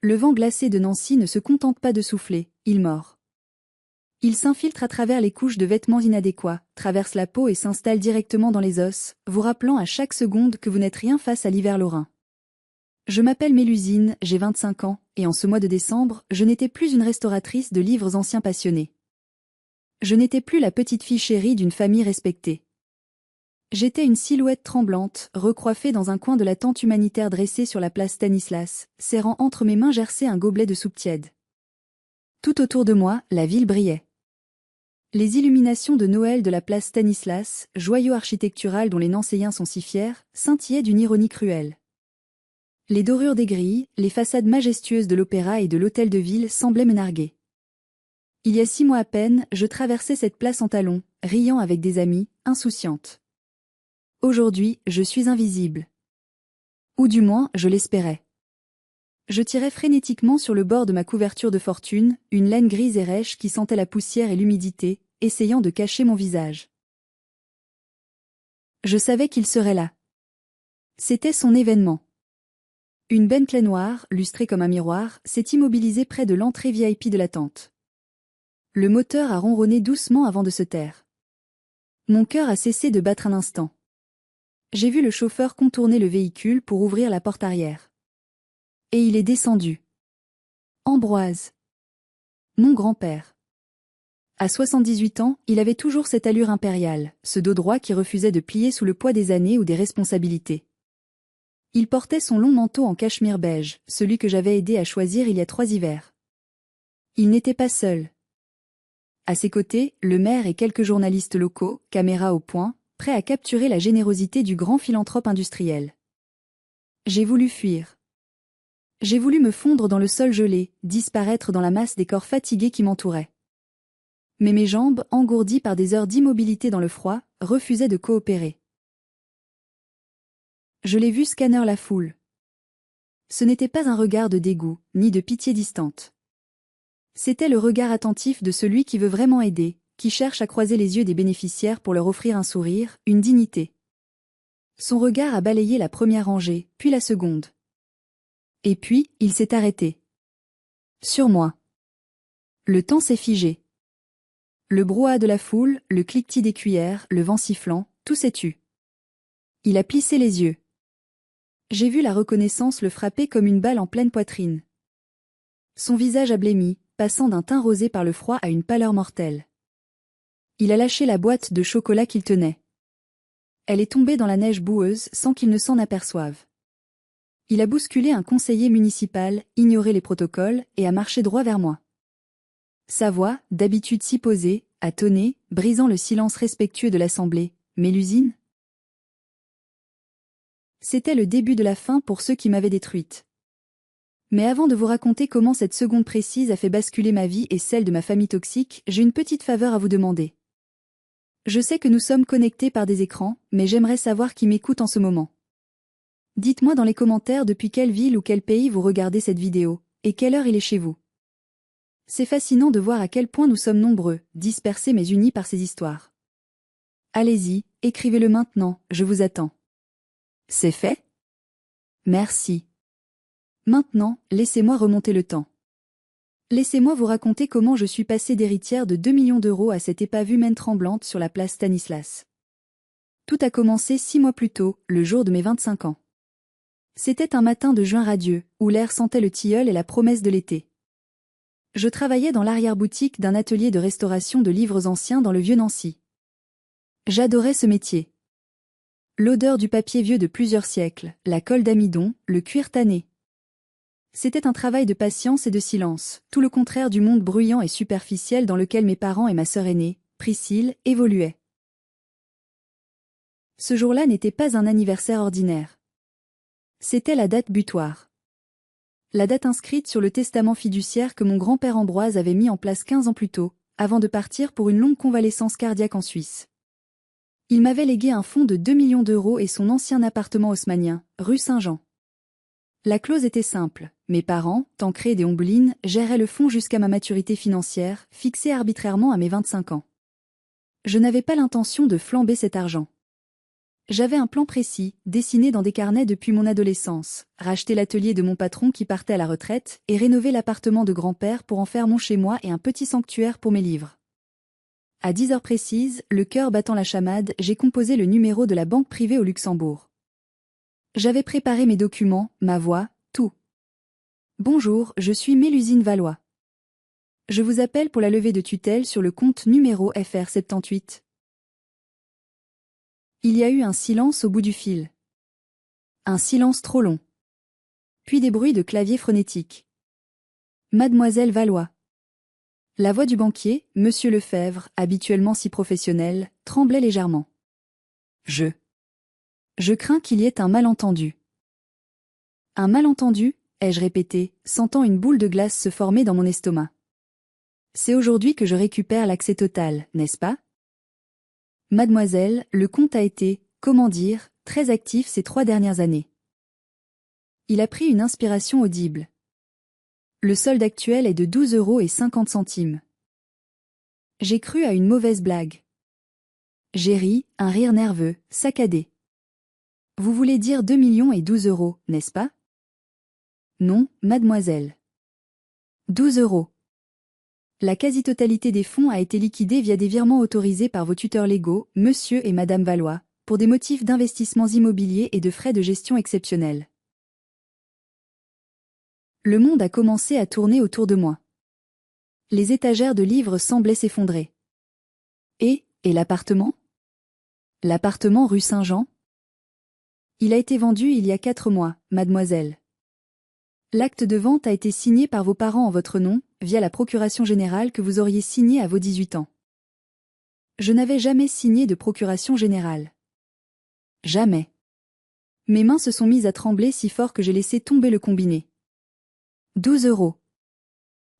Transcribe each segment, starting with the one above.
Le vent glacé de Nancy ne se contente pas de souffler, il mord. Il s'infiltre à travers les couches de vêtements inadéquats, traverse la peau et s'installe directement dans les os, vous rappelant à chaque seconde que vous n'êtes rien face à l'hiver lorrain. Je m'appelle Mélusine, j'ai 25 ans, et en ce mois de décembre, je n'étais plus une restauratrice de livres anciens passionnés. Je n'étais plus la petite fille chérie d'une famille respectée. J'étais une silhouette tremblante, recoiffée dans un coin de la tente humanitaire dressée sur la place Stanislas, serrant entre mes mains gercées un gobelet de soupe tiède. Tout autour de moi, la ville brillait. Les illuminations de Noël de la place Stanislas, joyau architectural dont les Nancéens sont si fiers, scintillaient d'une ironie cruelle. Les dorures des grilles, les façades majestueuses de l'opéra et de l'hôtel de ville semblaient me narguer. Il y a 6 mois à peine, je traversais cette place en talons, riant avec des amis, insouciante. Aujourd'hui, je suis invisible. Ou du moins, je l'espérais. Je tirais frénétiquement sur le bord de ma couverture de fortune, une laine grise et rêche qui sentait la poussière et l'humidité, essayant de cacher mon visage. Je savais qu'il serait là. C'était son événement. Une Bentley noire, lustrée comme un miroir, s'est immobilisée près de l'entrée VIP de la tente. Le moteur a ronronné doucement avant de se taire. Mon cœur a cessé de battre un instant. J'ai vu le chauffeur contourner le véhicule pour ouvrir la porte arrière. Et il est descendu. Ambroise. Mon grand-père. À 78 ans, il avait toujours cette allure impériale, ce dos droit qui refusait de plier sous le poids des années ou des responsabilités. Il portait son long manteau en cachemire beige, celui que j'avais aidé à choisir il y a 3 hivers. Il n'était pas seul. À ses côtés, le maire et quelques journalistes locaux, caméra au poing, prêts à capturer la générosité du grand philanthrope industriel. J'ai voulu fuir. J'ai voulu me fondre dans le sol gelé, disparaître dans la masse des corps fatigués qui m'entouraient. Mais mes jambes, engourdies par des heures d'immobilité dans le froid, refusaient de coopérer. Je l'ai vu scanner la foule. Ce n'était pas un regard de dégoût, ni de pitié distante. C'était le regard attentif de celui qui veut vraiment aider, qui cherche à croiser les yeux des bénéficiaires pour leur offrir un sourire, une dignité. Son regard a balayé la première rangée, puis la seconde. Et puis, il s'est arrêté. Sur moi. Le temps s'est figé. Le brouhaha de la foule, le cliquetis des cuillères, le vent sifflant, tout s'est tu. Il a plissé les yeux. J'ai vu la reconnaissance le frapper comme une balle en pleine poitrine. Son visage a blêmi, passant d'un teint rosé par le froid à une pâleur mortelle. Il a lâché la boîte de chocolat qu'il tenait. Elle est tombée dans la neige boueuse sans qu'il ne s'en aperçoive. Il a bousculé un conseiller municipal, ignoré les protocoles et a marché droit vers moi. Sa voix, d'habitude si posée, a tonné, brisant le silence respectueux de l'assemblée. « Mélusine ?» C'était le début de la fin pour ceux qui m'avaient détruite. Mais avant de vous raconter comment cette seconde précise a fait basculer ma vie et celle de ma famille toxique, j'ai une petite faveur à vous demander. Je sais que nous sommes connectés par des écrans, mais j'aimerais savoir qui m'écoute en ce moment. Dites-moi dans les commentaires depuis quelle ville ou quel pays vous regardez cette vidéo, et quelle heure il est chez vous. C'est fascinant de voir à quel point nous sommes nombreux, dispersés mais unis par ces histoires. Allez-y, écrivez-le maintenant, je vous attends. C'est fait? Merci. Maintenant, laissez-moi remonter le temps. Laissez-moi vous raconter comment je suis passée d'héritière de 2 millions d'euros à cette épave humaine tremblante sur la place Stanislas. Tout a commencé 6 mois plus tôt, le jour de mes 25 ans. C'était un matin de juin radieux, où l'air sentait le tilleul et la promesse de l'été. Je travaillais dans l'arrière-boutique d'un atelier de restauration de livres anciens dans le vieux Nancy. J'adorais ce métier. L'odeur du papier vieux de plusieurs siècles, la colle d'amidon, le cuir tanné. C'était un travail de patience et de silence, tout le contraire du monde bruyant et superficiel dans lequel mes parents et ma sœur aînée, Priscille, évoluaient. Ce jour-là n'était pas un anniversaire ordinaire. C'était la date butoir. La date inscrite sur le testament fiduciaire que mon grand-père Ambroise avait mis en place 15 ans plus tôt, avant de partir pour une longue convalescence cardiaque en Suisse. Il m'avait légué un fonds de 2 millions d'euros et son ancien appartement haussmannien, rue Saint-Jean. La clause était simple, mes parents, Tancrède et Ombeline, géraient le fonds jusqu'à ma maturité financière, fixée arbitrairement à mes 25 ans. Je n'avais pas l'intention de flamber cet argent. J'avais un plan précis, dessiné dans des carnets depuis mon adolescence, racheter l'atelier de mon patron qui partait à la retraite et rénover l'appartement de grand-père pour en faire mon chez-moi et un petit sanctuaire pour mes livres. À 10 heures précises, le cœur battant la chamade, j'ai composé le numéro de la banque privée au Luxembourg. J'avais préparé mes documents, ma voix, tout. Bonjour, je suis Mélusine Valois. Je vous appelle pour la levée de tutelle sur le compte numéro FR78. Il y a eu un silence au bout du fil. Un silence trop long. Puis des bruits de clavier frénétiques. Mademoiselle Valois. La voix du banquier, Monsieur Lefebvre, habituellement si professionnel, tremblait légèrement. Je crains qu'il y ait un malentendu. Un malentendu, ai-je répété, sentant une boule de glace se former dans mon estomac. C'est aujourd'hui que je récupère l'accès total, n'est-ce pas? Mademoiselle, le compte a été, comment dire, très actif ces 3 dernières années. Il a pris une inspiration audible. Le solde actuel est de 12,50 €. J'ai cru à une mauvaise blague. J'ai ri, un rire nerveux, saccadé. Vous voulez dire 2,12 millions, n'est-ce pas? Non, mademoiselle. 12 €. La quasi-totalité des fonds a été liquidée via des virements autorisés par vos tuteurs légaux, monsieur et madame Valois, pour des motifs d'investissements immobiliers et de frais de gestion exceptionnels. Le monde a commencé à tourner autour de moi. Les étagères de livres semblaient s'effondrer. Et l'appartement? L'appartement rue Saint-Jean? Il a été vendu il y a 4 mois, mademoiselle. L'acte de vente a été signé par vos parents en votre nom, via la procuration générale que vous auriez signée à vos 18 ans. Je n'avais jamais signé de procuration générale. Jamais. Mes mains se sont mises à trembler si fort que j'ai laissé tomber le combiné. 12 €.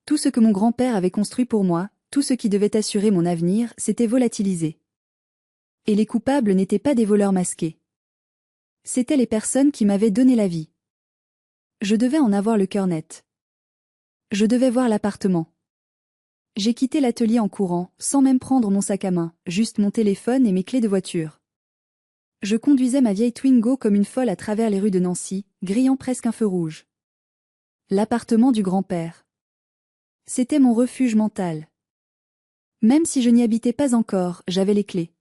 Tout ce que mon grand-père avait construit pour moi, tout ce qui devait assurer mon avenir, s'était volatilisé. Et les coupables n'étaient pas des voleurs masqués. C'étaient les personnes qui m'avaient donné la vie. Je devais en avoir le cœur net. Je devais voir l'appartement. J'ai quitté l'atelier en courant, sans même prendre mon sac à main, juste mon téléphone et mes clés de voiture. Je conduisais ma vieille Twingo comme une folle à travers les rues de Nancy, grillant presque un feu rouge. L'appartement du grand-père. C'était mon refuge mental. Même si je n'y habitais pas encore, j'avais les clés.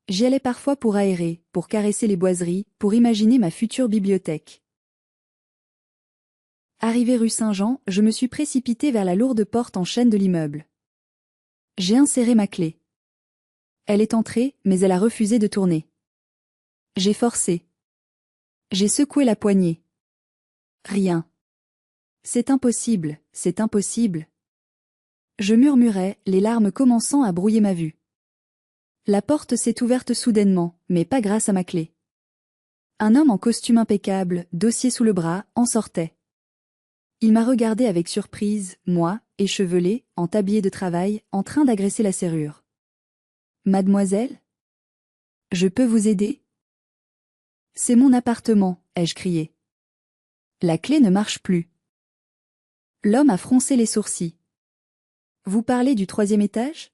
J'y allais parfois pour aérer, pour caresser les boiseries, pour imaginer ma future bibliothèque. Arrivé rue Saint-Jean, je me suis précipité vers la lourde porte en chêne de l'immeuble. J'ai inséré ma clé. Elle est entrée, mais elle a refusé de tourner. J'ai forcé. J'ai secoué la poignée. Rien. C'est impossible, c'est impossible. Je murmurais, les larmes commençant à brouiller ma vue. La porte s'est ouverte soudainement, mais pas grâce à ma clé. Un homme en costume impeccable, dossier sous le bras, en sortait. Il m'a regardé avec surprise, moi, échevelé, en tablier de travail, en train d'agresser la serrure. Mademoiselle? Je peux vous aider? C'est mon appartement, ai-je crié. La clé ne marche plus. L'homme a froncé les sourcils. Vous parlez du 3e étage?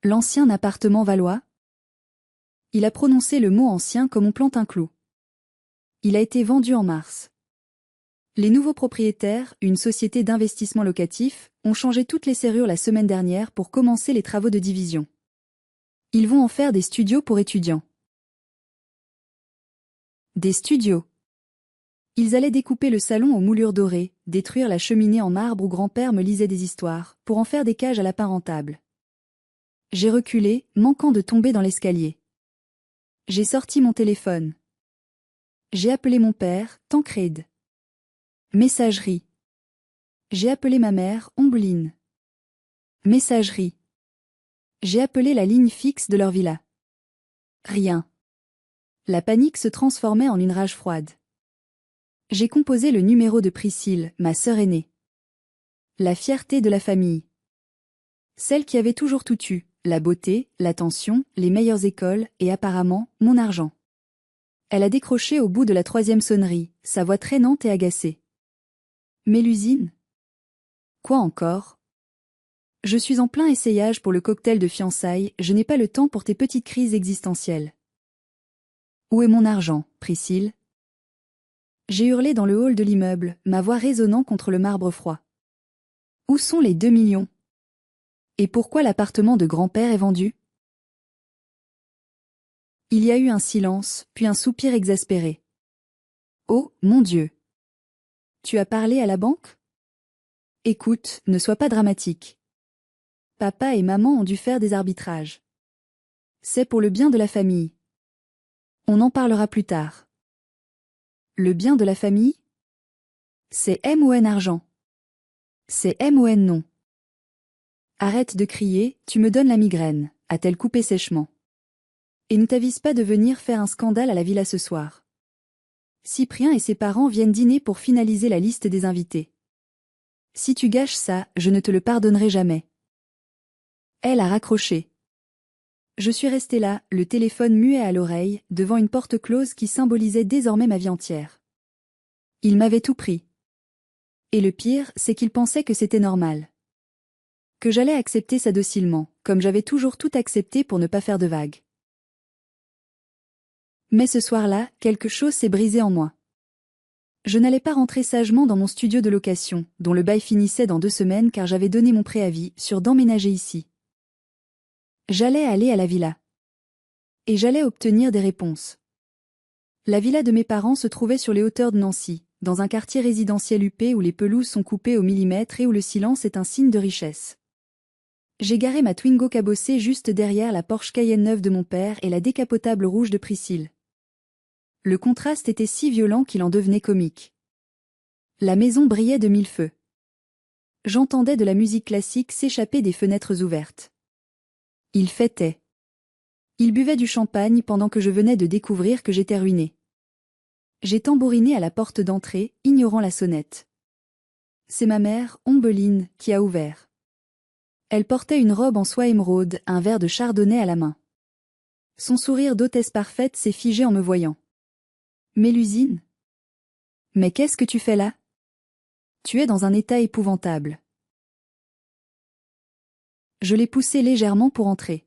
L'ancien appartement Valois? Il a prononcé le mot ancien comme on plante un clou. Il a été vendu en mars. Les nouveaux propriétaires, une société d'investissement locatif, ont changé toutes les serrures la semaine dernière pour commencer les travaux de division. Ils vont en faire des studios pour étudiants. Des studios. Ils allaient découper le salon aux moulures dorées, détruire la cheminée en marbre où grand-père me lisait des histoires, pour en faire des cages à lapins rentables. J'ai reculé, manquant de tomber dans l'escalier. J'ai sorti mon téléphone. J'ai appelé mon père, Tancrède. Messagerie. J'ai appelé ma mère, Ombeline. Messagerie. J'ai appelé la ligne fixe de leur villa. Rien. La panique se transformait en une rage froide. J'ai composé le numéro de Priscille, ma sœur aînée. La fierté de la famille. Celle qui avait toujours tout eu, la beauté, l'attention, les meilleures écoles et apparemment, mon argent. Elle a décroché au bout de la 3e sonnerie, sa voix traînante et agacée. Mélusine? Quoi encore? Je suis en plein essayage pour le cocktail de fiançailles, je n'ai pas le temps pour tes petites crises existentielles. Où est mon argent, Priscille? J'ai hurlé dans le hall de l'immeuble, ma voix résonnant contre le marbre froid. Où sont les 2 millions? Et pourquoi l'appartement de grand-père est vendu? Il y a eu un silence, puis un soupir exaspéré. Oh, mon Dieu! Tu as parlé à la banque? Écoute, ne sois pas dramatique. Papa et maman ont dû faire des arbitrages. C'est pour le bien de la famille. On en parlera plus tard. Le bien de la famille? C'est M-O-N argent. C'est M-O-N non. Arrête de crier, tu me donnes la migraine, a-t-elle coupé sèchement. Et ne t'avise pas de venir faire un scandale à la villa ce soir. Cyprien et ses parents viennent dîner pour finaliser la liste des invités. Si tu gâches ça, je ne te le pardonnerai jamais. Elle a raccroché. Je suis restée là, le téléphone muet à l'oreille, devant une porte close qui symbolisait désormais ma vie entière. Il m'avait tout pris. Et le pire, c'est qu'il pensait que c'était normal. Que j'allais accepter ça docilement, comme j'avais toujours tout accepté pour ne pas faire de vagues. Mais ce soir-là, quelque chose s'est brisé en moi. Je n'allais pas rentrer sagement dans mon studio de location, dont le bail finissait dans 2 semaines car j'avais donné mon préavis sur d'emménager ici. J'allais aller à la villa. Et j'allais obtenir des réponses. La villa de mes parents se trouvait sur les hauteurs de Nancy, dans un quartier résidentiel huppé où les pelouses sont coupées au millimètre et où le silence est un signe de richesse. J'ai garé ma Twingo cabossée juste derrière la Porsche Cayenne neuve de mon père et la décapotable rouge de Priscille. Le contraste était si violent qu'il en devenait comique. La maison brillait de 1000 feux. J'entendais de la musique classique s'échapper des fenêtres ouvertes. Ils fêtaient. Ils buvaient du champagne pendant que je venais de découvrir que j'étais ruinée. J'ai tambouriné à la porte d'entrée, ignorant la sonnette. C'est ma mère, Ombeline, qui a ouvert. Elle portait une robe en soie émeraude, un verre de chardonnay à la main. Son sourire d'hôtesse parfaite s'est figé en me voyant. Mélusine? Mais qu'est-ce que tu fais là? Tu es dans un état épouvantable. Je l'ai poussé légèrement pour entrer.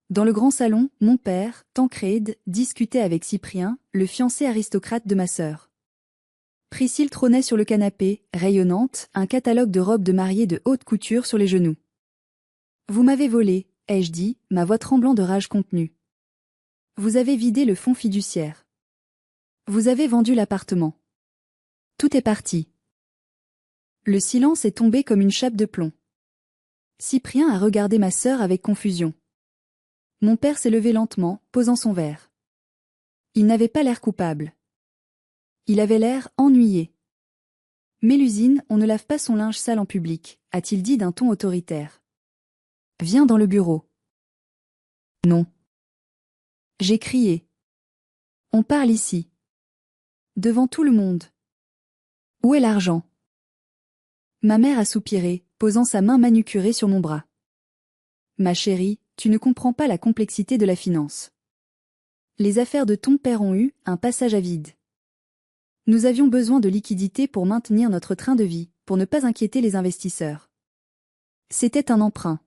Dans le grand salon, mon père, Tancrède, discutait avec Cyprien, le fiancé aristocrate de ma sœur. Priscille trônait sur le canapé, rayonnante, un catalogue de robes de mariée de haute couture sur les genoux. Vous m'avez volé, ai-je dit, ma voix tremblant de rage contenue. Vous avez vidé le fonds fiduciaire. Vous avez vendu l'appartement. Tout est parti. Le silence est tombé comme une chape de plomb. Cyprien a regardé ma sœur avec confusion. Mon père s'est levé lentement, posant son verre. Il n'avait pas l'air coupable. Il avait l'air ennuyé. Mélusine, on ne lave pas son linge sale en public, a-t-il dit d'un ton autoritaire. Viens dans le bureau. Non. J'ai crié. On parle ici. Devant tout le monde. Où est l'argent? Ma mère a soupiré, posant sa main manucurée sur mon bras. Ma chérie, tu ne comprends pas la complexité de la finance. Les affaires de ton père ont eu un passage à vide. Nous avions besoin de liquidités pour maintenir notre train de vie, pour ne pas inquiéter les investisseurs. C'était un emprunt.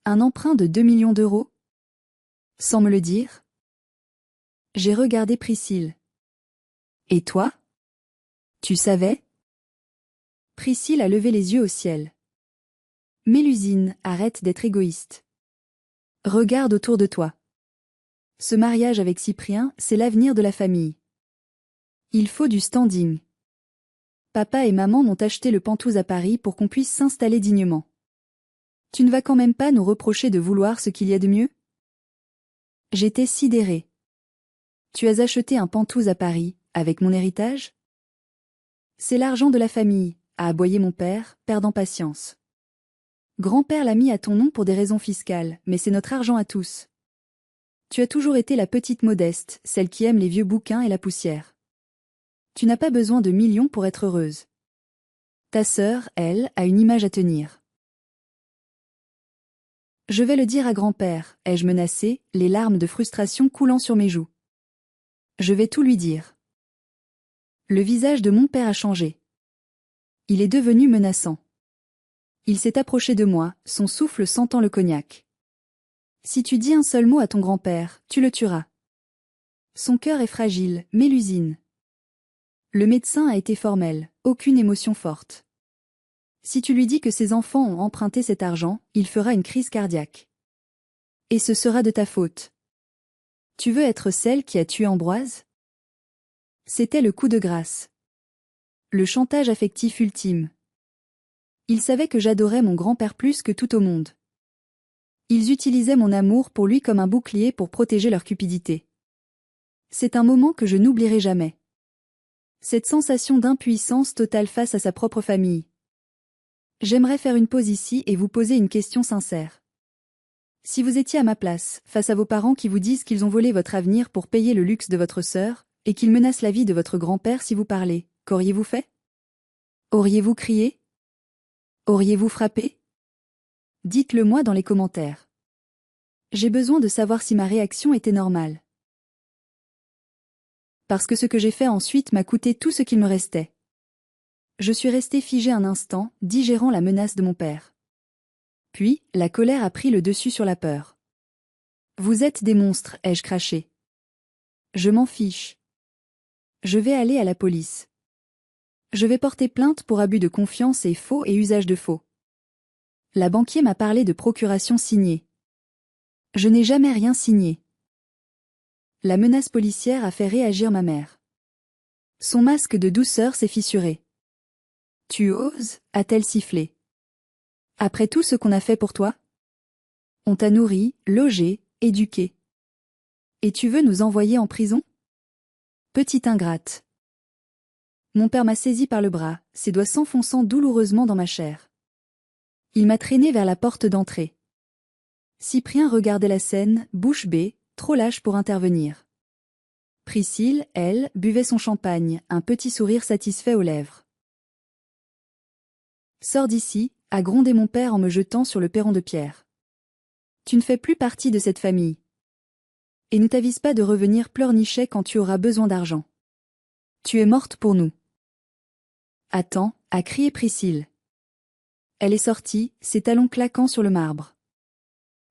Un emprunt de 2 millions d'euros? Sans me le dire? J'ai regardé Priscille. Et toi? Tu savais? Priscille a levé les yeux au ciel. Mélusine, arrête d'être égoïste. Regarde autour de toi. Ce mariage avec Cyprien, c'est l'avenir de la famille. Il faut du standing. Papa et maman m'ont acheté le Pantouse à Paris pour qu'on puisse s'installer dignement. Tu ne vas quand même pas nous reprocher de vouloir ce qu'il y a de mieux? J'étais sidérée. Tu as acheté un Pantouse à Paris, avec mon héritage? C'est l'argent de la famille, a aboyé mon père, perdant patience. Grand-père l'a mis à ton nom pour des raisons fiscales, mais c'est notre argent à tous. Tu as toujours été la petite modeste, celle qui aime les vieux bouquins et la poussière. Tu n'as pas besoin de millions pour être heureuse. Ta sœur, elle, a une image à tenir. Je vais le dire à grand-père, ai-je menacé, les larmes de frustration coulant sur mes joues. Je vais tout lui dire. Le visage de mon père a changé. Il est devenu menaçant. Il s'est approché de moi, son souffle sentant le cognac. Si tu dis un seul mot à ton grand-père, tu le tueras. Son cœur est fragile, Mélusine. Le médecin a été formel, aucune émotion forte. Si tu lui dis que ses enfants ont emprunté cet argent, il fera une crise cardiaque. Et ce sera de ta faute. Tu veux être celle qui a tué Ambroise? C'était le coup de grâce. Le chantage affectif ultime. Ils savaient que j'adorais mon grand-père plus que tout au monde. Ils utilisaient mon amour pour lui comme un bouclier pour protéger leur cupidité. C'est un moment que je n'oublierai jamais. Cette sensation d'impuissance totale face à sa propre famille. J'aimerais faire une pause ici et vous poser une question sincère. Si vous étiez à ma place, face à vos parents qui vous disent qu'ils ont volé votre avenir pour payer le luxe de votre sœur, et qu'ils menacent la vie de votre grand-père si vous parlez, qu'auriez-vous fait? Auriez-vous crié? Auriez-vous frappé? Dites-le moi dans les commentaires. J'ai besoin de savoir si ma réaction était normale. Parce que ce que j'ai fait ensuite m'a coûté tout ce qu'il me restait. Je suis restée figée un instant, digérant la menace de mon père. Puis, la colère a pris le dessus sur la peur. Vous êtes des monstres, ai-je craché. Je m'en fiche. Je vais aller à la police. Je vais porter plainte pour abus de confiance et faux et usage de faux. La banquier m'a parlé de procuration signée. Je n'ai jamais rien signé. La menace policière a fait réagir ma mère. Son masque de douceur s'est fissuré. Tu oses, a-t-elle sifflé. Après tout ce qu'on a fait pour toi? On t'a nourri, logé, éduqué. Et tu veux nous envoyer en prison? Petite ingrate. Mon père m'a saisi par le bras, ses doigts s'enfonçant douloureusement dans ma chair. Il m'a traîné vers la porte d'entrée. Cyprien regardait la scène, bouche bée, trop lâche pour intervenir. Priscille, elle, buvait son champagne, un petit sourire satisfait aux lèvres. Sors d'ici, a grondé mon père en me jetant sur le perron de pierre. Tu ne fais plus partie de cette famille. Et ne t'avise pas de revenir pleurnicher quand tu auras besoin d'argent. Tu es morte pour nous. Attends, a crié Priscille. Elle est sortie, ses talons claquant sur le marbre.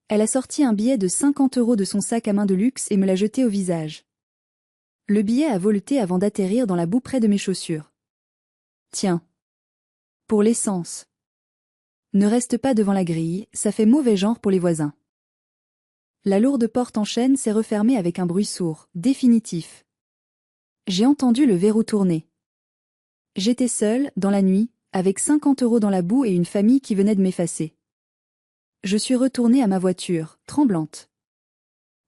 Elle a sorti un billet de 50 € de son sac à main de luxe et me l'a jeté au visage. Le billet a voleté avant d'atterrir dans la boue près de mes chaussures. Tiens. Pour l'essence. Ne reste pas devant la grille, ça fait mauvais genre pour les voisins. La lourde porte en chêne s'est refermée avec un bruit sourd, définitif. J'ai entendu le verrou tourner. J'étais seule, dans la nuit, avec 50 € dans la boue et une famille qui venait de m'effacer. Je suis retournée à ma voiture, tremblante.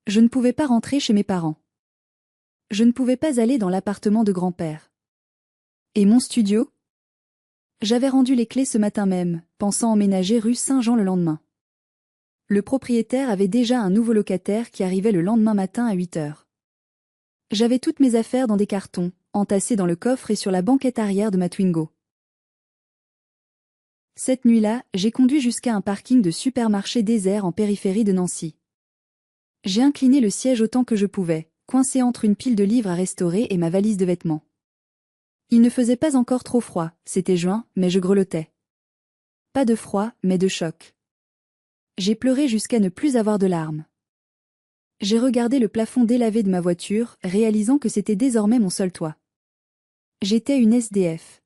Je ne pouvais pas rentrer chez mes parents. Je ne pouvais pas aller dans l'appartement de grand-père. Et mon studio? J'avais rendu les clés ce matin même, pensant emménager rue Saint-Jean le lendemain. Le propriétaire avait déjà un nouveau locataire qui arrivait le lendemain matin à 8 h. J'avais toutes mes affaires dans des cartons, entassés dans le coffre et sur la banquette arrière de ma Twingo. Cette nuit-là, j'ai conduit jusqu'à un parking de supermarché désert en périphérie de Nancy. J'ai incliné le siège autant que je pouvais, coincé entre une pile de livres à restaurer et ma valise de vêtements. Il ne faisait pas encore trop froid, c'était juin, mais je grelottais. Pas de froid, mais de choc. J'ai pleuré jusqu'à ne plus avoir de larmes. J'ai regardé le plafond délavé de ma voiture, réalisant que c'était désormais mon seul toit. J'étais une SDF.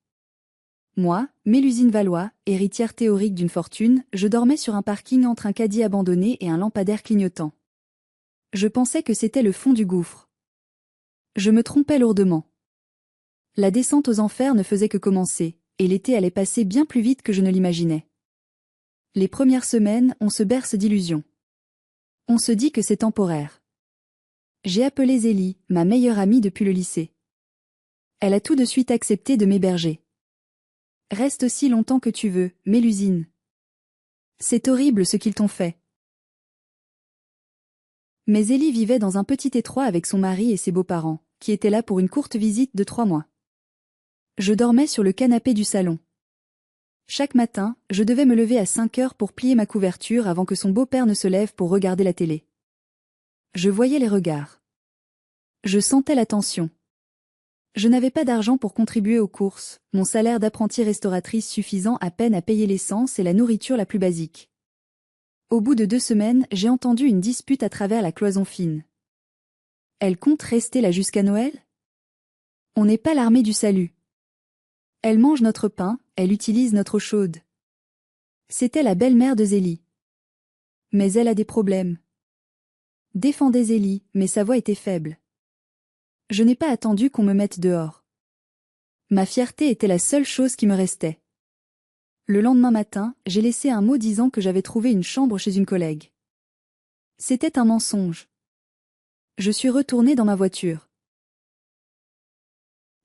Moi, Mélusine Valois, héritière théorique d'une fortune, je dormais sur un parking entre un caddie abandonné et un lampadaire clignotant. Je pensais que c'était le fond du gouffre. Je me trompais lourdement. La descente aux enfers ne faisait que commencer, et l'été allait passer bien plus vite que je ne l'imaginais. Les premières semaines, on se berce d'illusions. On se dit que c'est temporaire. J'ai appelé Zélie, ma meilleure amie depuis le lycée. Elle a tout de suite accepté de m'héberger. Reste aussi longtemps que tu veux, Mélusine. C'est horrible ce qu'ils t'ont fait. Mais Zélie vivait dans un petit étroit avec son mari et ses beaux-parents, qui étaient là pour une courte visite de 3 mois. Je dormais sur le canapé du salon. Chaque matin, je devais me lever à 5 h pour plier ma couverture avant que son beau-père ne se lève pour regarder la télé. Je voyais les regards. Je sentais la tension. Je n'avais pas d'argent pour contribuer aux courses, mon salaire d'apprentie restauratrice suffisant à peine à payer l'essence et la nourriture la plus basique. Au bout de 2 semaines, j'ai entendu une dispute à travers la cloison fine. Elle compte rester là jusqu'à Noël? On n'est pas l'armée du salut. Elle mange notre pain, elle utilise notre eau chaude. C'était la belle-mère de Zélie. Mais elle a des problèmes. Défendait Zélie, mais sa voix était faible. Je n'ai pas attendu qu'on me mette dehors. Ma fierté était la seule chose qui me restait. Le lendemain matin, j'ai laissé un mot disant que j'avais trouvé une chambre chez une collègue. C'était un mensonge. Je suis retournée dans ma voiture.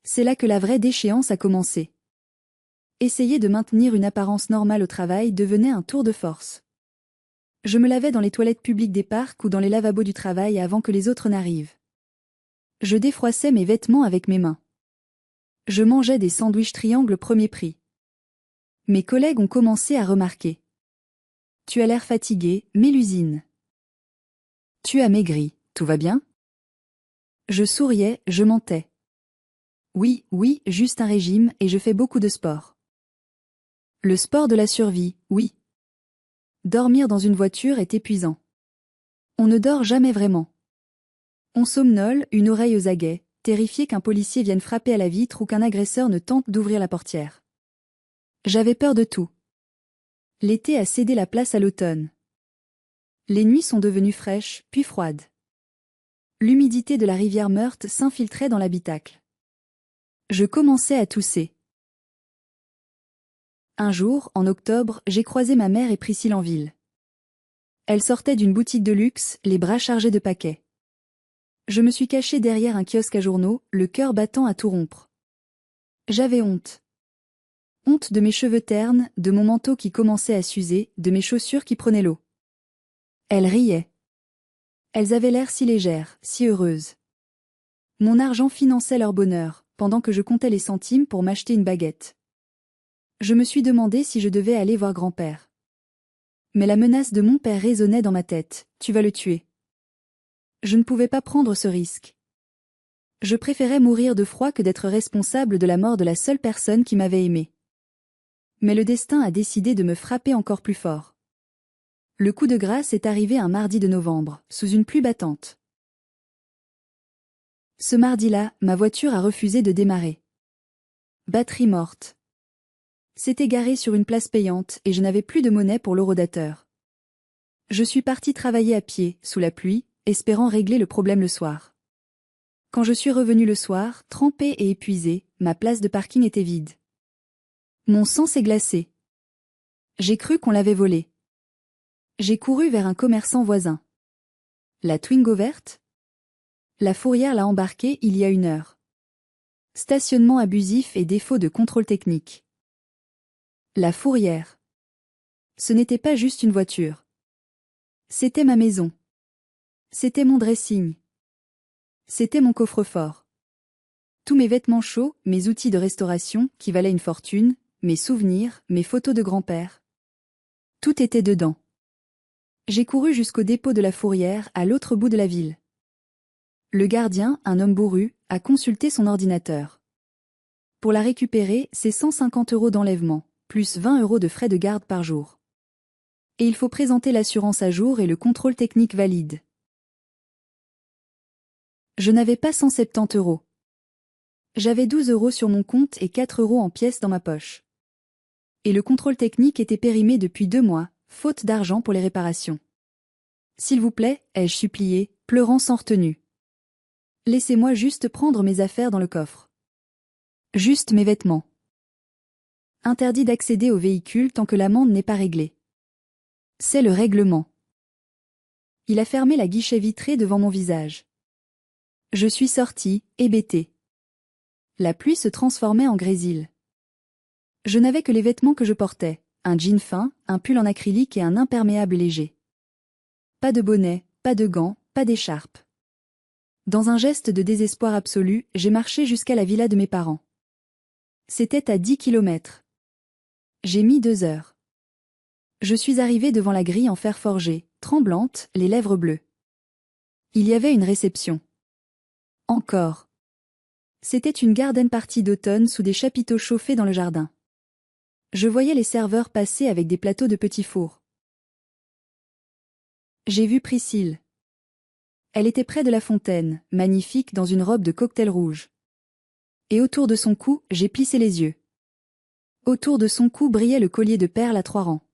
C'est là que la vraie déchéance a commencé. Essayer de maintenir une apparence normale au travail devenait un tour de force. Je me lavais dans les toilettes publiques des parcs ou dans les lavabos du travail avant que les autres n'arrivent. Je défroissais mes vêtements avec mes mains. Je mangeais des sandwichs triangles premier prix. Mes collègues ont commencé à remarquer. Tu as l'air fatigué, Mélusine. Tu as maigri, tout va bien? Je souriais, je mentais. Oui, oui, juste un régime et je fais beaucoup de sport. Le sport de la survie, oui. Dormir dans une voiture est épuisant. On ne dort jamais vraiment. On somnole, une oreille aux aguets, terrifié qu'un policier vienne frapper à la vitre ou qu'un agresseur ne tente d'ouvrir la portière. J'avais peur de tout. L'été a cédé la place à l'automne. Les nuits sont devenues fraîches, puis froides. L'humidité de la rivière Meurthe s'infiltrait dans l'habitacle. Je commençais à tousser. Un jour, en octobre, j'ai croisé ma mère et Priscille en ville. Elle sortait d'une boutique de luxe, les bras chargés de paquets. Je me suis cachée derrière un kiosque à journaux, le cœur battant à tout rompre. J'avais honte. Honte de mes cheveux ternes, de mon manteau qui commençait à s'user, de mes chaussures qui prenaient l'eau. Elles riaient. Elles avaient l'air si légères, si heureuses. Mon argent finançait leur bonheur, pendant que je comptais les centimes pour m'acheter une baguette. Je me suis demandé si je devais aller voir grand-père. Mais la menace de mon père résonnait dans ma tête, tu vas le tuer. Je ne pouvais pas prendre ce risque. Je préférais mourir de froid que d'être responsable de la mort de la seule personne qui m'avait aimé. Mais le destin a décidé de me frapper encore plus fort. Le coup de grâce est arrivé un mardi de novembre, sous une pluie battante. Ce mardi-là, ma voiture a refusé de démarrer. Batterie morte. S'était garée sur une place payante et je n'avais plus de monnaie pour l'horodateur. Je suis partie travailler à pied, sous la pluie, espérant régler le problème le soir. Quand je suis revenue le soir, trempée et épuisée, ma place de parking était vide. Mon sang s'est glacé. J'ai cru qu'on l'avait volée. J'ai couru vers un commerçant voisin. La Twingo verte? La fourrière l'a embarquée il y a 1 heure. Stationnement abusif et défaut de contrôle technique. La fourrière. Ce n'était pas juste une voiture. C'était ma maison. C'était mon dressing. C'était mon coffre-fort. Tous mes vêtements chauds, mes outils de restauration, qui valaient une fortune, mes souvenirs, mes photos de grand-père. Tout était dedans. J'ai couru jusqu'au dépôt de la fourrière, à l'autre bout de la ville. Le gardien, un homme bourru, a consulté son ordinateur. Pour la récupérer, c'est 150 € d'enlèvement, plus 20 € de frais de garde par jour. Et il faut présenter l'assurance à jour et le contrôle technique valide. Je n'avais pas 170 €. J'avais 12 € sur mon compte et 4 € en pièces dans ma poche. Et le contrôle technique était périmé depuis 2 mois, faute d'argent pour les réparations. S'il vous plaît, ai-je supplié, pleurant sans retenue. Laissez-moi juste prendre mes affaires dans le coffre. Juste mes vêtements. Interdit d'accéder au véhicule tant que l'amende n'est pas réglée. C'est le règlement. Il a fermé la guichet vitrée devant mon visage. Je suis sortie, hébétée. La pluie se transformait en grésil. Je n'avais que les vêtements que je portais, un jean fin, un pull en acrylique et un imperméable léger. Pas de bonnet, pas de gants, pas d'écharpe. Dans un geste de désespoir absolu, j'ai marché jusqu'à la villa de mes parents. C'était à 10 kilomètres. J'ai mis 2 heures. Je suis arrivée devant la grille en fer forgé, tremblante, les lèvres bleues. Il y avait une réception. Encore. C'était une garden party d'automne sous des chapiteaux chauffés dans le jardin. Je voyais les serveurs passer avec des plateaux de petits fours. J'ai vu Priscille. Elle était près de la fontaine, magnifique dans une robe de cocktail rouge. Et autour de son cou, j'ai plissé les yeux. Autour de son cou brillait le collier de perles à 3 rangs.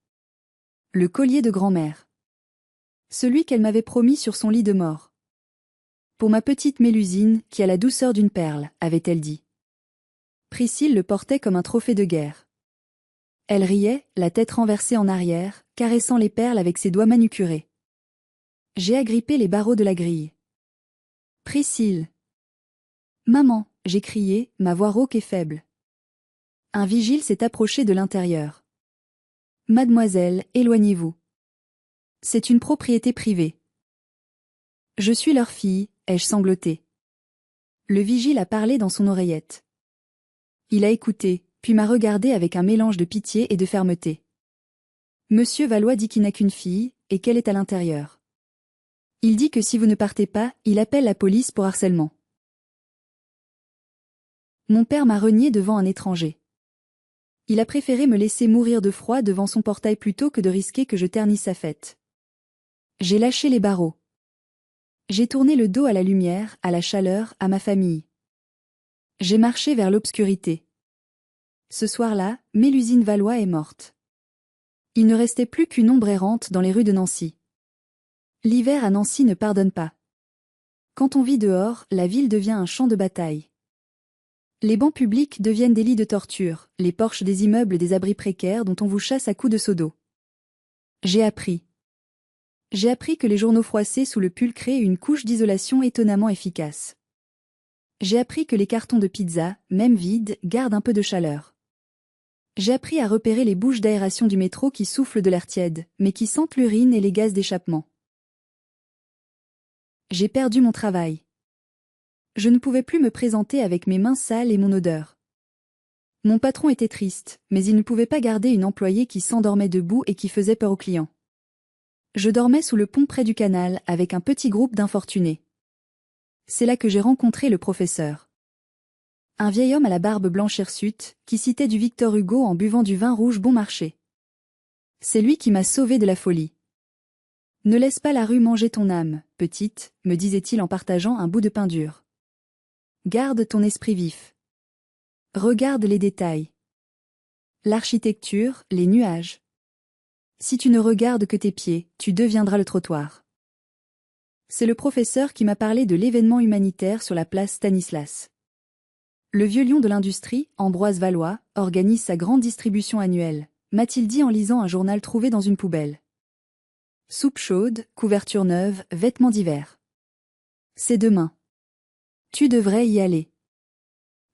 Le collier de grand-mère. Celui qu'elle m'avait promis sur son lit de mort. Pour ma petite Mélusine, qui a la douceur d'une perle, avait-elle dit. Priscille le portait comme un trophée de guerre. Elle riait, la tête renversée en arrière, caressant les perles avec ses doigts manucurés. J'ai agrippé les barreaux de la grille. Priscille. Maman, j'ai crié, ma voix rauque et faible. Un vigile s'est approché de l'intérieur. Mademoiselle, éloignez-vous. C'est une propriété privée. Je suis leur fille, ai-je sangloté. Le vigile a parlé dans son oreillette. Il a écouté, puis m'a regardé avec un mélange de pitié et de fermeté. Monsieur Valois dit qu'il n'a qu'une fille, et qu'elle est à l'intérieur. Il dit que si vous ne partez pas, il appelle la police pour harcèlement. Mon père m'a renié devant un étranger. Il a préféré me laisser mourir de froid devant son portail plutôt que de risquer que je ternisse sa fête. J'ai lâché les barreaux. J'ai tourné le dos à la lumière, à la chaleur, à ma famille. J'ai marché vers l'obscurité. Ce soir-là, Mélusine Valois est morte. Il ne restait plus qu'une ombre errante dans les rues de Nancy. L'hiver à Nancy ne pardonne pas. Quand on vit dehors, la ville devient un champ de bataille. Les bancs publics deviennent des lits de torture, les porches des immeubles des abris précaires dont on vous chasse à coups de seau d'eau. J'ai appris. J'ai appris que les journaux froissés sous le pull créent une couche d'isolation étonnamment efficace. J'ai appris que les cartons de pizza, même vides, gardent un peu de chaleur. J'ai appris à repérer les bouches d'aération du métro qui soufflent de l'air tiède, mais qui sentent l'urine et les gaz d'échappement. J'ai perdu mon travail. Je ne pouvais plus me présenter avec mes mains sales et mon odeur. Mon patron était triste, mais il ne pouvait pas garder une employée qui s'endormait debout et qui faisait peur aux clients. Je dormais sous le pont près du canal avec un petit groupe d'infortunés. C'est là que j'ai rencontré le professeur. Un vieil homme à la barbe blanche hirsute, qui citait du Victor Hugo en buvant du vin rouge bon marché. C'est lui qui m'a sauvé de la folie. Ne laisse pas la rue manger ton âme, petite, me disait-il en partageant un bout de pain dur. Garde ton esprit vif. Regarde les détails. L'architecture, les nuages. Si tu ne regardes que tes pieds, tu deviendras le trottoir. C'est le professeur qui m'a parlé de l'événement humanitaire sur la place Stanislas. Le vieux lion de l'industrie, Ambroise Valois, organise sa grande distribution annuelle, m'a-t-il dit en lisant un journal trouvé dans une poubelle. Soupe chaude, couverture neuve, vêtements d'hiver. C'est demain. Tu devrais y aller.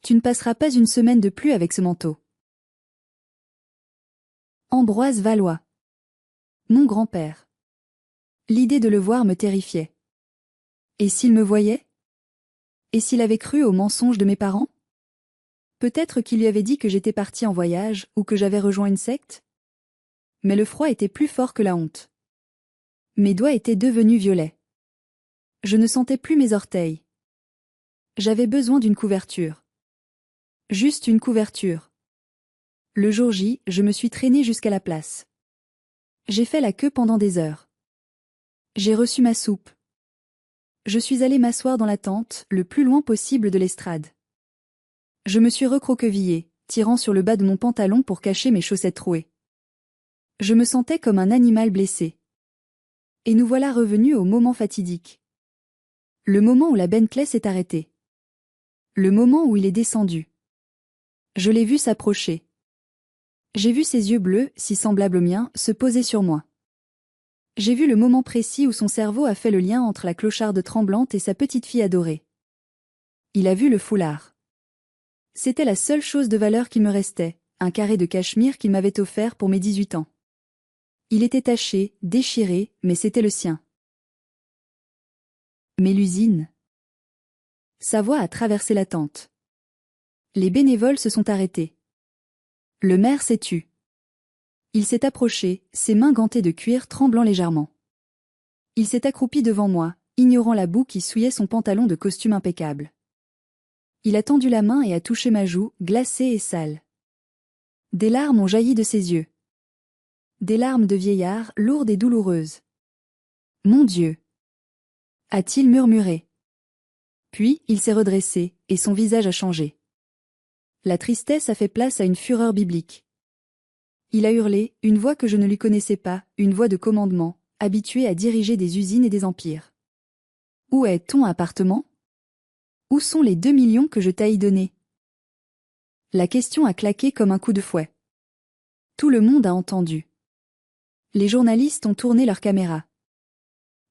Tu ne passeras pas une semaine de plus avec ce manteau. Ambroise Valois. Mon grand-père. L'idée de le voir me terrifiait. Et s'il me voyait? Et s'il avait cru aux mensonges de mes parents? Peut-être qu'il lui avait dit que j'étais partie en voyage ou que j'avais rejoint une secte? Mais le froid était plus fort que la honte. Mes doigts étaient devenus violets. Je ne sentais plus mes orteils. J'avais besoin d'une couverture. Juste une couverture. Le jour J, je me suis traînée jusqu'à la place. J'ai fait la queue pendant des heures. J'ai reçu ma soupe. Je suis allée m'asseoir dans la tente, le plus loin possible de l'estrade. Je me suis recroquevillée, tirant sur le bas de mon pantalon pour cacher mes chaussettes trouées. Je me sentais comme un animal blessé. Et nous voilà revenus au moment fatidique. Le moment où la Bentley s'est arrêtée. Le moment où il est descendu. Je l'ai vu s'approcher. J'ai vu ses yeux bleus, si semblables aux miens, se poser sur moi. J'ai vu le moment précis où son cerveau a fait le lien entre la clocharde tremblante et sa petite fille adorée. Il a vu le foulard. C'était la seule chose de valeur qui me restait, un carré de cachemire qu'il m'avait offert pour mes 18 ans. Il était taché, déchiré, mais c'était le sien. Mélusine. Sa voix a traversé la tente. Les bénévoles se sont arrêtés. Le maire s'est tu. Il s'est approché, ses mains gantées de cuir tremblant légèrement. Il s'est accroupi devant moi, ignorant la boue qui souillait son pantalon de costume impeccable. Il a tendu la main et a touché ma joue, glacée et sale. Des larmes ont jailli de ses yeux. Des larmes de vieillard, lourdes et douloureuses. Mon Dieu! A-t-il murmuré. Puis, il s'est redressé, et son visage a changé. La tristesse a fait place à une fureur biblique. Il a hurlé, une voix que je ne lui connaissais pas, une voix de commandement, habituée à diriger des usines et des empires. Où est ton appartement? Où sont les 2 millions que je t'ai donnés? La question a claqué comme un coup de fouet. Tout le monde a entendu. Les journalistes ont tourné leurs caméras.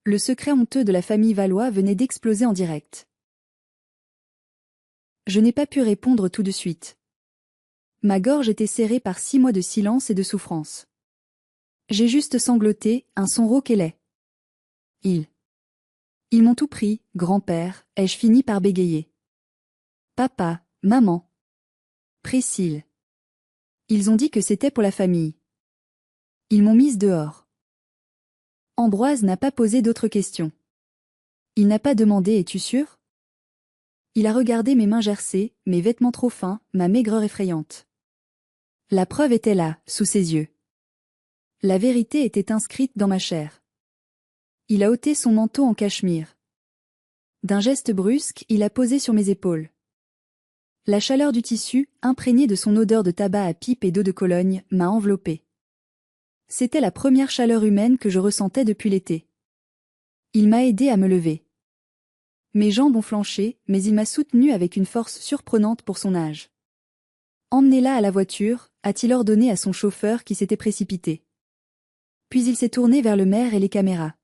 Le secret honteux de la famille Valois venait d'exploser en direct. Je n'ai pas pu répondre tout de suite. Ma gorge était serrée par 6 mois de silence et de souffrance. J'ai juste sangloté, un son rauque et laid. Ils m'ont tout pris, grand-père, ai-je fini par bégayer. Papa, maman. Priscille. Ils ont dit que c'était pour la famille. Ils m'ont mise dehors. Ambroise n'a pas posé d'autres questions. Il n'a pas demandé « Es-tu sûr ?» Il a regardé mes mains gercées, mes vêtements trop fins, ma maigreur effrayante. La preuve était là, sous ses yeux. La vérité était inscrite dans ma chair. Il a ôté son manteau en cachemire. D'un geste brusque, il a posé sur mes épaules. La chaleur du tissu, imprégnée de son odeur de tabac à pipe et d'eau de Cologne, m'a enveloppée. C'était la première chaleur humaine que je ressentais depuis l'été. Il m'a aidé à me lever. Mes jambes ont flanché, mais il m'a soutenu avec une force surprenante pour son âge. Emmenez-la à la voiture, a-t-il ordonné à son chauffeur qui s'était précipité. Puis il s'est tourné vers le maire et les caméras.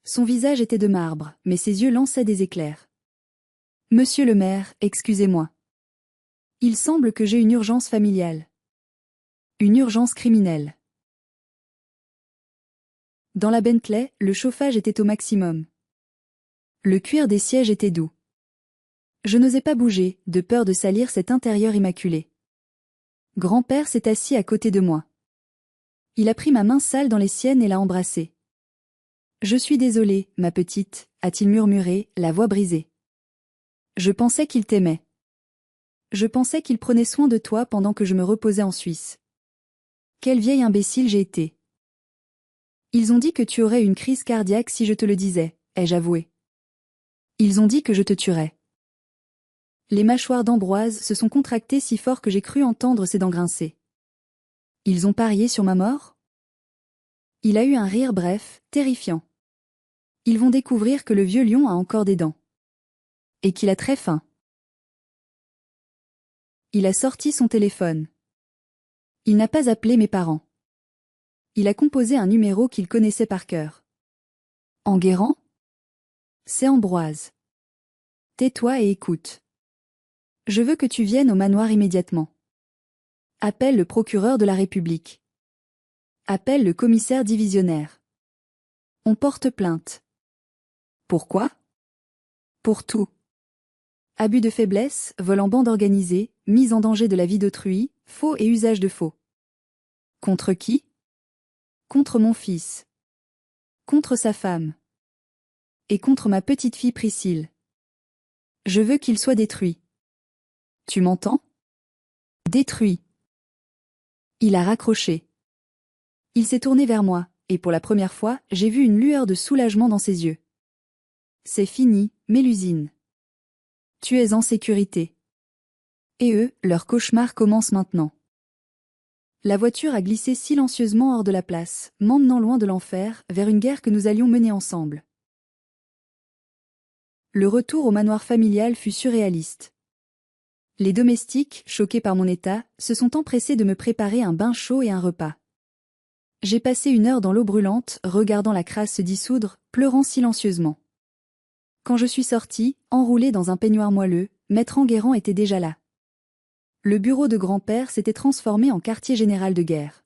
Son visage était de marbre, mais ses yeux lançaient des éclairs. Monsieur le maire, excusez-moi. Il semble que j'ai une urgence familiale. Une urgence criminelle. Dans la Bentley, le chauffage était au maximum. Le cuir des sièges était doux. Je n'osais pas bouger, de peur de salir cet intérieur immaculé. Grand-père s'est assis à côté de moi. Il a pris ma main sale dans les siennes et l'a embrassée. Je suis désolé, ma petite, a-t-il murmuré, la voix brisée. Je pensais qu'il t'aimait. Je pensais qu'il prenait soin de toi pendant que je me reposais en Suisse. Quel vieil imbécile j'ai été. Ils ont dit que tu aurais une crise cardiaque si je te le disais, ai-je avoué. Ils ont dit que je te tuerais. Les mâchoires d'Ambroise se sont contractées si fort que j'ai cru entendre ses dents grincer. Ils ont parié sur ma mort? Il a eu un rire bref, terrifiant. Ils vont découvrir que le vieux lion a encore des dents. Et qu'il a très faim. Il a sorti son téléphone. Il n'a pas appelé mes parents. Il a composé un numéro qu'il connaissait par cœur. Enguerrand? C'est Ambroise. Tais-toi et écoute. Je veux que tu viennes au manoir immédiatement. Appelle le procureur de la République. Appelle le commissaire divisionnaire. On porte plainte. Pourquoi? Pour tout. Abus de faiblesse, vol en bande organisée, mise en danger de la vie d'autrui, faux et usage de faux. Contre qui? Contre mon fils. Contre sa femme. Et contre ma petite fille Priscille. Je veux qu'il soit détruit. Tu m'entends? Détruit. Il a raccroché. Il s'est tourné vers moi, et pour la première fois, j'ai vu une lueur de soulagement dans ses yeux. C'est fini, Mélusine. Tu es en sécurité. Et eux, leur cauchemar commence maintenant. La voiture a glissé silencieusement hors de la place, m'emmenant loin de l'enfer, vers une guerre que nous allions mener ensemble. Le retour au manoir familial fut surréaliste. Les domestiques, choqués par mon état, se sont empressés de me préparer un bain chaud et un repas. J'ai passé 1 heure dans l'eau brûlante, regardant la crasse se dissoudre, pleurant silencieusement. Quand je suis sortie, enroulée dans un peignoir moelleux, maître Enguerrand était déjà là. Le bureau de grand-père s'était transformé en quartier général de guerre.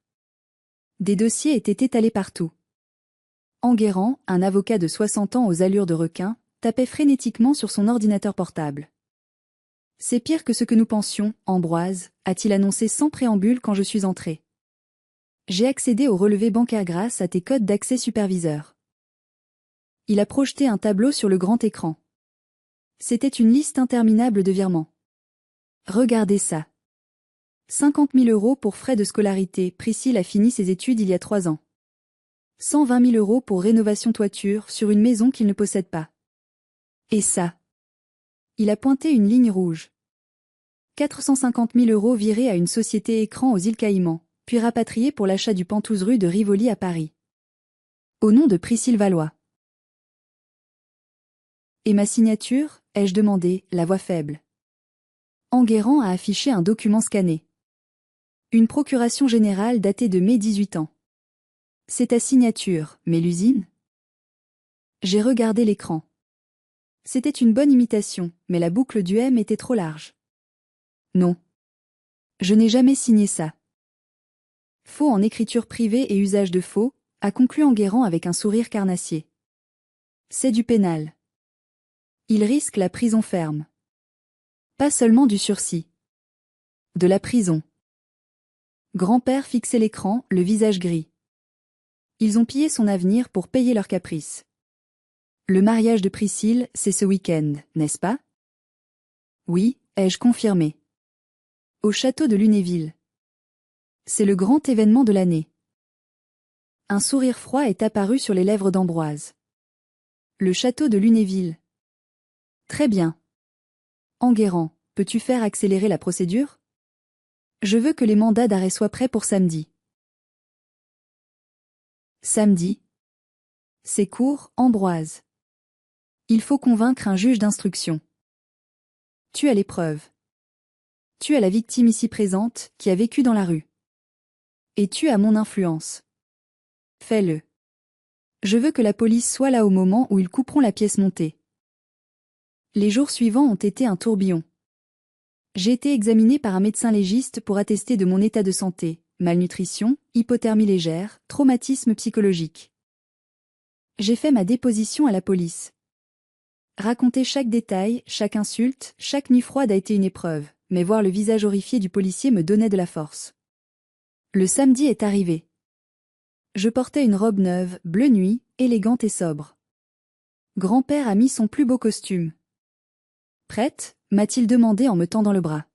Des dossiers étaient étalés partout. Enguerrand, un avocat de 60 ans aux allures de requin, tapait frénétiquement sur son ordinateur portable. C'est pire que ce que nous pensions, Ambroise, a-t-il annoncé sans préambule quand je suis entrée. J'ai accédé au relevé bancaire grâce à tes codes d'accès superviseur. Il a projeté un tableau sur le grand écran. C'était une liste interminable de virements. Regardez ça. 50 000 € pour frais de scolarité, Priscille a fini ses études il y a 3 ans. 120 000 € pour rénovation toiture sur une maison qu'il ne possède pas. Et ça. Il a pointé une ligne rouge. 450 000 € virés à une société écran aux îles Caïmans, puis rapatriés pour l'achat du Penthouse rue de Rivoli à Paris. Au nom de Priscille Valois. Et ma signature, ai-je demandé, la voix faible. Enguerrand a affiché un document scanné. Une procuration générale datée de mai 18 ans. C'est ta signature, Mélusine ? J'ai regardé l'écran. C'était une bonne imitation, mais la boucle du M était trop large. Non. Je n'ai jamais signé ça. Faux en écriture privée et usage de faux, a conclu Enguerrand avec un sourire carnassier. C'est du pénal. Il risque la prison ferme. Pas seulement du sursis. De la prison. Grand-père fixait l'écran, le visage gris. Ils ont pillé son avenir pour payer leurs caprices. Le mariage de Priscille, c'est ce week-end, n'est-ce pas ? Oui, ai-je confirmé. Au château de Lunéville. C'est le grand événement de l'année. Un sourire froid est apparu sur les lèvres d'Ambroise. Le château de Lunéville. Très bien. Enguerrand, peux-tu faire accélérer la procédure ? Je veux que les mandats d'arrêt soient prêts pour samedi. Samedi. C'est court, Ambroise. Il faut convaincre un juge d'instruction. Tu as les preuves. Tu as la victime ici présente, qui a vécu dans la rue. Et tu as mon influence. Fais-le. Je veux que la police soit là au moment où ils couperont la pièce montée. Les jours suivants ont été un tourbillon. J'ai été examiné par un médecin légiste pour attester de mon état de santé, malnutrition, hypothermie légère, traumatisme psychologique. J'ai fait ma déposition à la police. Raconter chaque détail, chaque insulte, chaque nuit froide a été une épreuve, mais voir le visage horrifié du policier me donnait de la force. Le samedi est arrivé. Je portais une robe neuve, bleu nuit, élégante et sobre. Grand-père a mis son plus beau costume. Prête ? M'a-t-il demandé en me tendant le bras.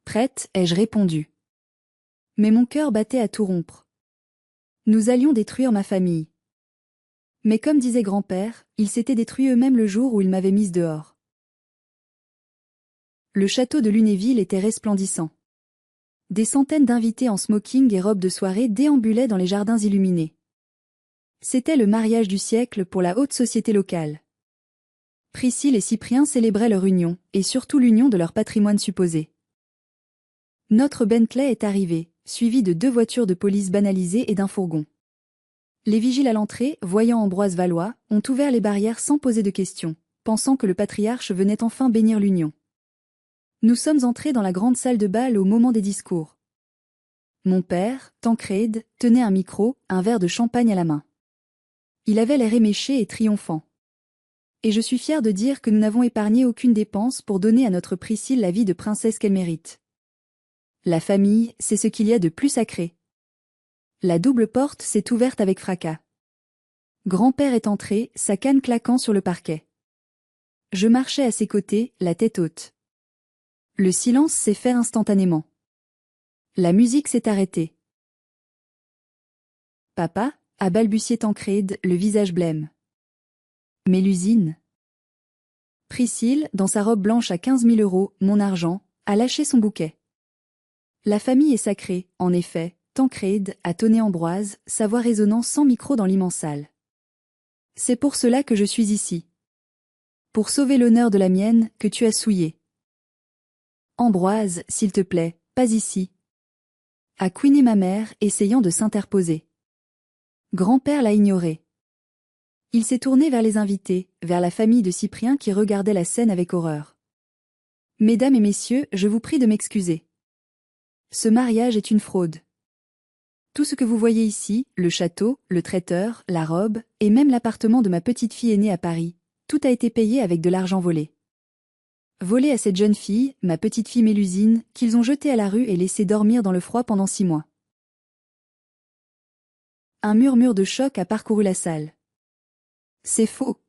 Prête, ai-je répondu. Mais mon cœur battait à tout rompre. Nous allions détruire ma famille. Mais comme disait grand-père, ils s'étaient détruits eux-mêmes le jour où ils m'avaient mise dehors. Le château de Lunéville était resplendissant. Des centaines d'invités en smoking et robes de soirée déambulaient dans les jardins illuminés. C'était le mariage du siècle pour la haute société locale. Priscille et Cyprien célébraient leur union, et surtout l'union de leur patrimoine supposé. Notre Bentley est arrivé, suivi de 2 voitures de police banalisées et d'un fourgon. Les vigiles à l'entrée, voyant Ambroise Valois, ont ouvert les barrières sans poser de questions, pensant que le patriarche venait enfin bénir l'union. Nous sommes entrés dans la grande salle de bal au moment des discours. Mon père, Tancrède, tenait un micro, un verre de champagne à la main. Il avait l'air éméché et triomphant. Et je suis fier de dire que nous n'avons épargné aucune dépense pour donner à notre Priscille la vie de princesse qu'elle mérite. La famille, c'est ce qu'il y a de plus sacré. La double porte s'est ouverte avec fracas. Grand-père est entré, sa canne claquant sur le parquet. Je marchais à ses côtés, la tête haute. Le silence s'est fait instantanément. La musique s'est arrêtée. Papa, a balbutié Tancrède, le visage blême. Mélusine. Priscille, dans sa robe blanche à 15 000 €, mon argent, a lâché son bouquet. La famille est sacrée, en effet, Tancrède, a tonné Ambroise, sa voix résonnant sans micro dans l'immense salle. C'est pour cela que je suis ici. Pour sauver l'honneur de la mienne, que tu as souillé. Ambroise, s'il te plaît, pas ici. A couiné ma mère, essayant de s'interposer. Grand-père l'a ignoré. Il s'est tourné vers les invités, vers la famille de Cyprien qui regardait la scène avec horreur. Mesdames et messieurs, je vous prie de m'excuser. Ce mariage est une fraude. Tout ce que vous voyez ici, le château, le traiteur, la robe, et même l'appartement de ma petite fille aînée à Paris, tout a été payé avec de l'argent volé. Volé à cette jeune fille, ma petite fille Mélusine, qu'ils ont jetée à la rue et laissée dormir dans le froid pendant 6 mois. Un murmure de choc a parcouru la salle. C'est faux.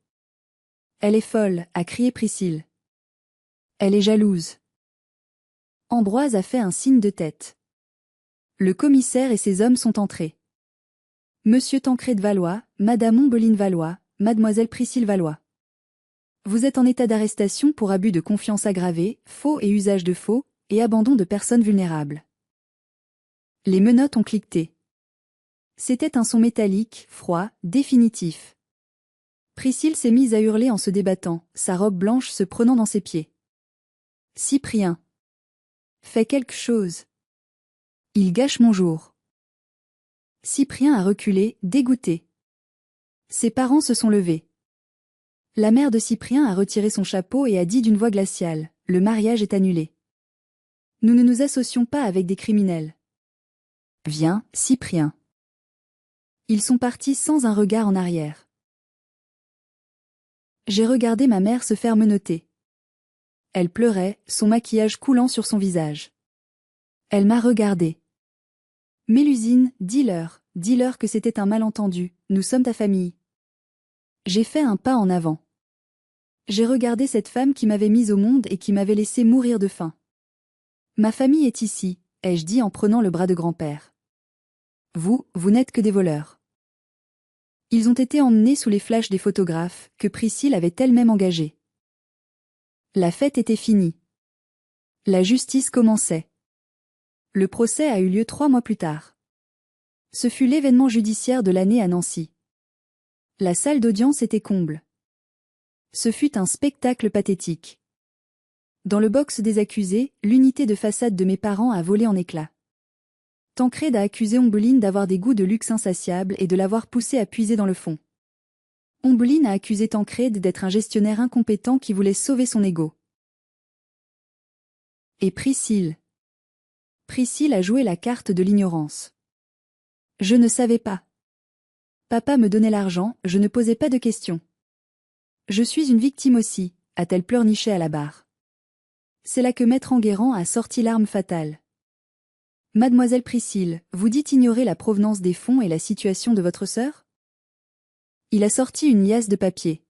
Elle est folle, a crié Priscille. Elle est jalouse. Ambroise a fait un signe de tête. Le commissaire et ses hommes sont entrés. Monsieur Tancrède Valois, Madame Ombeline Valois, Mademoiselle Priscille Valois. Vous êtes en état d'arrestation pour abus de confiance aggravé, faux et usage de faux, et abandon de personnes vulnérables. Les menottes ont cliqueté. C'était un son métallique, froid, définitif. Priscille s'est mise à hurler en se débattant, sa robe blanche se prenant dans ses pieds. Cyprien. Fais quelque chose. Il gâche mon jour. Cyprien a reculé, dégoûté. Ses parents se sont levés. La mère de Cyprien a retiré son chapeau et a dit d'une voix glaciale, « Le mariage est annulé. Nous ne nous associons pas avec des criminels. » Viens, Cyprien. Ils sont partis sans un regard en arrière. J'ai regardé ma mère se faire menotter. Elle pleurait, son maquillage coulant sur son visage. Elle m'a regardé. Mélusine, dis-leur que c'était un malentendu, nous sommes ta famille. J'ai fait un pas en avant. J'ai regardé cette femme qui m'avait mise au monde et qui m'avait laissé mourir de faim. Ma famille est ici, ai-je dit en prenant le bras de grand-père. Vous n'êtes que des voleurs. Ils ont été emmenés sous les flashs des photographes, que Priscille avait elle-même engagés. La fête était finie. La justice commençait. Le procès a eu lieu 3 mois plus tard. Ce fut l'événement judiciaire de l'année à Nancy. La salle d'audience était comble. Ce fut un spectacle pathétique. Dans le box des accusés, l'unité de façade de mes parents a volé en éclats. Tancrède a accusé Ombeline d'avoir des goûts de luxe insatiables et de l'avoir poussé à puiser dans le fond. Ombeline a accusé Tancrède d'être un gestionnaire incompétent qui voulait sauver son ego. Et Priscille. Priscille a joué la carte de l'ignorance. Je ne savais pas. Papa me donnait l'argent, je ne posais pas de questions. Je suis une victime aussi, a-t-elle pleurniché à la barre. C'est là que Maître Enguerrand a sorti l'arme fatale. Mademoiselle Priscille, vous dites ignorer la provenance des fonds et la situation de votre sœur? Il a sorti une liasse de papier.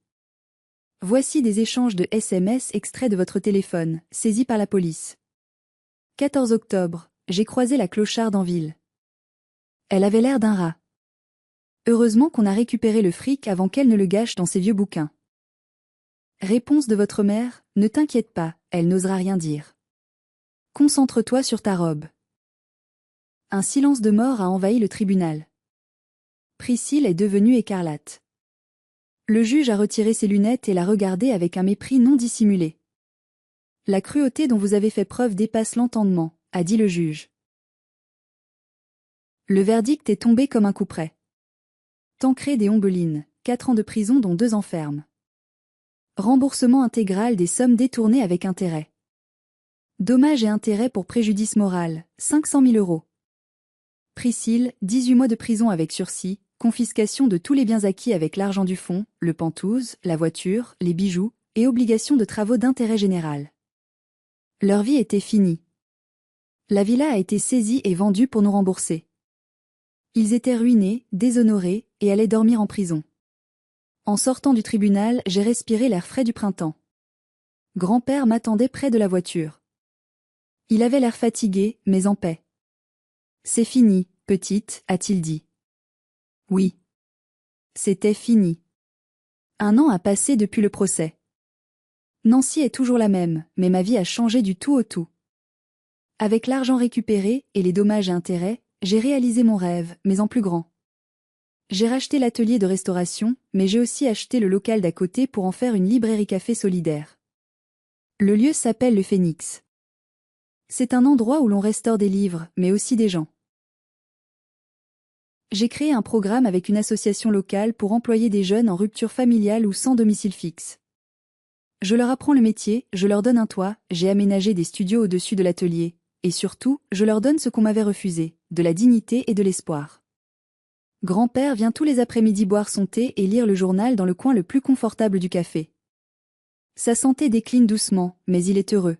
Voici des échanges de SMS extraits de votre téléphone, saisis par la police. 14 octobre, j'ai croisé la clocharde en ville. Elle avait l'air d'un rat. Heureusement qu'on a récupéré le fric avant qu'elle ne le gâche dans ses vieux bouquins. Réponse de votre mère, ne t'inquiète pas, elle n'osera rien dire. Concentre-toi sur ta robe. Un silence de mort a envahi le tribunal. Priscille est devenue écarlate. Le juge a retiré ses lunettes et l'a regardée avec un mépris non dissimulé. La cruauté dont vous avez fait preuve dépasse l'entendement, a dit le juge. Le verdict est tombé comme un coup près. Tancrède et Ombeline, 4 ans de prison dont 2 ans ferme. Remboursement intégral des sommes détournées avec intérêt. Dommages et intérêts pour préjudice moral, 500 000 €. Priscille, 18 mois de prison avec sursis, confiscation de tous les biens acquis avec l'argent du fonds, le pantouse, la voiture, les bijoux, et obligation de travaux d'intérêt général. Leur vie était finie. La villa a été saisie et vendue pour nous rembourser. Ils étaient ruinés, déshonorés, et allaient dormir en prison. En sortant du tribunal, j'ai respiré l'air frais du printemps. Grand-père m'attendait près de la voiture. Il avait l'air fatigué, mais en paix. C'est fini, petite, a-t-il dit. Oui. C'était fini. 1 an a passé depuis le procès. Nancy est toujours la même, mais ma vie a changé du tout au tout. Avec l'argent récupéré et les dommages et intérêts, j'ai réalisé mon rêve, mais en plus grand. J'ai racheté l'atelier de restauration, mais j'ai aussi acheté le local d'à côté pour en faire une librairie-café solidaire. Le lieu s'appelle le Phénix. C'est un endroit où l'on restaure des livres, mais aussi des gens. J'ai créé un programme avec une association locale pour employer des jeunes en rupture familiale ou sans domicile fixe. Je leur apprends le métier, je leur donne un toit, j'ai aménagé des studios au-dessus de l'atelier, et surtout, je leur donne ce qu'on m'avait refusé, de la dignité et de l'espoir. Grand-père vient tous les après-midi boire son thé et lire le journal dans le coin le plus confortable du café. Sa santé décline doucement, mais il est heureux.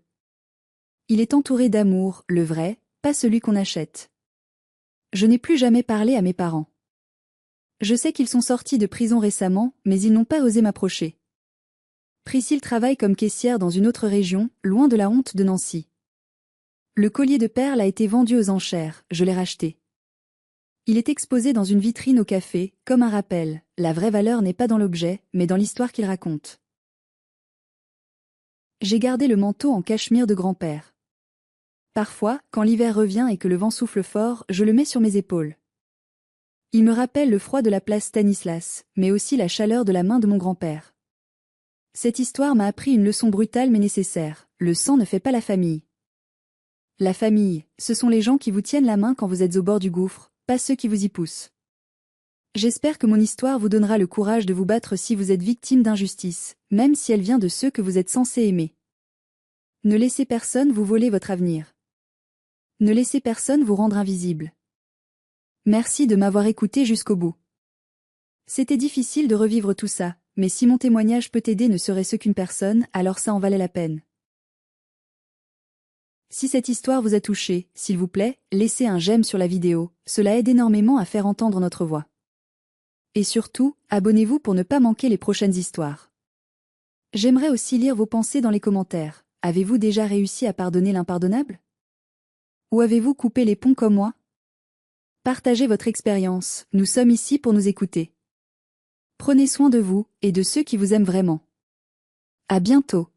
Il est entouré d'amour, le vrai, pas celui qu'on achète. Je n'ai plus jamais parlé à mes parents. Je sais qu'ils sont sortis de prison récemment, mais ils n'ont pas osé m'approcher. Priscille travaille comme caissière dans une autre région, loin de la honte de Nancy. Le collier de perles a été vendu aux enchères, je l'ai racheté. Il est exposé dans une vitrine au café, comme un rappel. La vraie valeur n'est pas dans l'objet, mais dans l'histoire qu'il raconte. J'ai gardé le manteau en cachemire de grand-père. Parfois, quand l'hiver revient et que le vent souffle fort, je le mets sur mes épaules. Il me rappelle le froid de la place Stanislas, mais aussi la chaleur de la main de mon grand-père. Cette histoire m'a appris une leçon brutale mais nécessaire. Le sang ne fait pas la famille. La famille, ce sont les gens qui vous tiennent la main quand vous êtes au bord du gouffre, pas ceux qui vous y poussent. J'espère que mon histoire vous donnera le courage de vous battre si vous êtes victime d'injustice, même si elle vient de ceux que vous êtes censés aimer. Ne laissez personne vous voler votre avenir. Ne laissez personne vous rendre invisible. Merci de m'avoir écouté jusqu'au bout. C'était difficile de revivre tout ça, mais si mon témoignage peut aider ne serait-ce qu'une personne, alors ça en valait la peine. Si cette histoire vous a touché, s'il vous plaît, laissez un j'aime sur la vidéo, cela aide énormément à faire entendre notre voix. Et surtout, abonnez-vous pour ne pas manquer les prochaines histoires. J'aimerais aussi lire vos pensées dans les commentaires. Avez-vous déjà réussi à pardonner l'impardonnable? Ou avez-vous coupé les ponts comme moi? Partagez votre expérience, nous sommes ici pour nous écouter. Prenez soin de vous, et de ceux qui vous aiment vraiment. À bientôt.